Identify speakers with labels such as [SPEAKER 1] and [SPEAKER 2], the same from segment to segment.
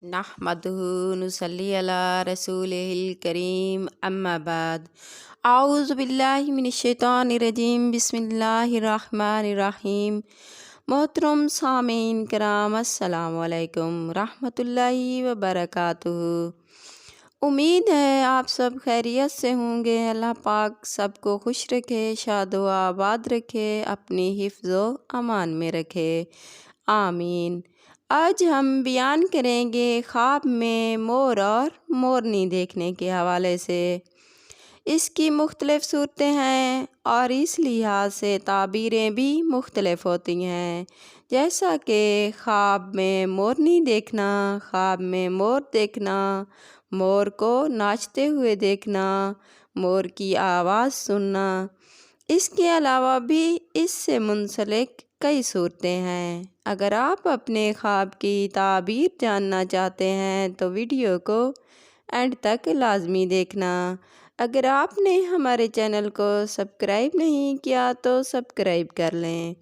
[SPEAKER 1] नहमदुहु नुसल्ली अला रसूलिहिल करीम अम्मा बाद आऊज़ु बिल्लाहि मिनश्शैतानिर्रजीम बिस्मिल्लाहिर्रहमानिर्रहीम। मोहतरम सामीन कराम अस्सलामु अलैकुम रहमतुल्लाहि व बरकातुहू। उम्मीद है आप सब खैरियत से होंगे। अल्लाह पाक सबको खुश रखे, शादो आबाद रखे, अपनी हिफ्ज़ो अमान में रखे, आमीन। आज हम बयान करेंगे ख्वाब में मोर और मोरनी देखने के हवाले से। इसकी मुख्तलिफ़ सूरतें हैं और इस लिहाज से ताबीरें भी मुख्तलिफ़ होती हैं, जैसा कि ख्वाब में मोरनी देखना, ख्वाब में मोर देखना, मोर को नाचते हुए देखना, मोर की आवाज़ सुनना। इसके अलावा भी इससे मुंसलिक कई सूरतें हैं। अगर आप अपने ख्वाब की ताबीर जानना चाहते हैं तो वीडियो को एंड तक लाजमी देखना। अगर आपने हमारे चैनल को सब्सक्राइब नहीं किया तो सब्सक्राइब कर लें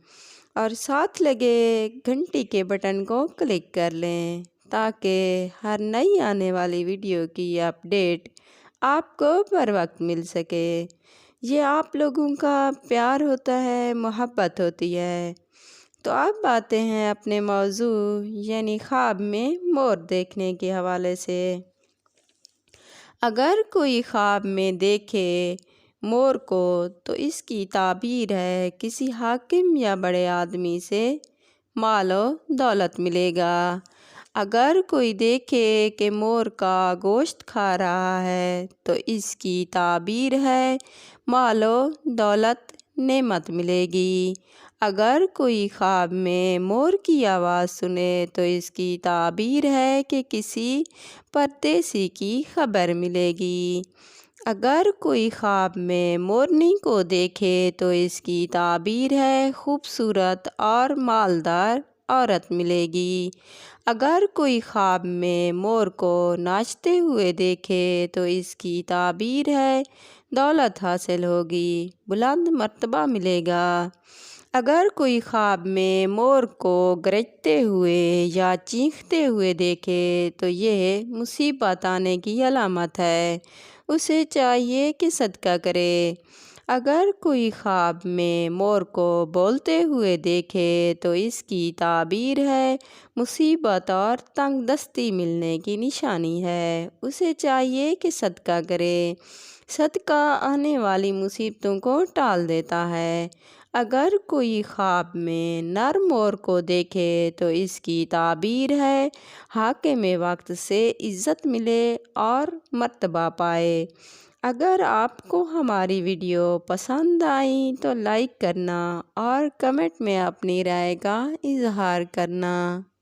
[SPEAKER 1] और साथ लगे घंटी के बटन को क्लिक कर लें ताकि हर नई आने वाली वीडियो की अपडेट आपको बर वक्त मिल सके। ये आप लोगों का प्यार होता है, मोहब्बत होती है। तो अब आते हैं अपने मौजू यानी ख्वाब में मोर देखने के हवाले से। अगर कोई ख्वाब में देखे मोर को तो इसकी ताबीर है किसी हाकिम या बड़े आदमी से मालो दौलत मिलेगा। अगर कोई देखे कि मोर का गोश्त खा रहा है तो इसकी ताबीर है मालो दौलत नेमत मिलेगी। अगर कोई ख्वाब में मोर की आवाज़ सुने तो इसकी ताबीर है कि किसी परदेसी की खबर मिलेगी। अगर कोई ख्वाब में मोरनी को देखे तो इसकी ताबीर है खूबसूरत और मालदार औरत मिलेगी। अगर कोई ख्वाब में मोर को नाचते हुए देखे तो इसकी ताबीर है दौलत हासिल होगी, बुलंद मर्तबा मिलेगा। अगर कोई ख्वाब में मोर को गरजते हुए या चीखते हुए देखे तो यह मुसीबत आने की अलामत है, उसे चाहिए कि सदका करे। अगर कोई ख्वाब में मोर को बोलते हुए देखे तो इसकी ताबीर है मुसीबत और तंग दस्ती मिलने की निशानी है, उसे चाहिए कि सदका करे। सदका आने वाली मुसीबतों को टाल देता है। अगर कोई ख्वाब में नर मोर को देखे तो इसकी ताबीर है हाकिम वक्त से इज़्ज़त मिले और मर्तबा पाए। अगर आपको हमारी वीडियो पसंद आई तो लाइक करना और कमेंट में अपनी राय का इजहार करना।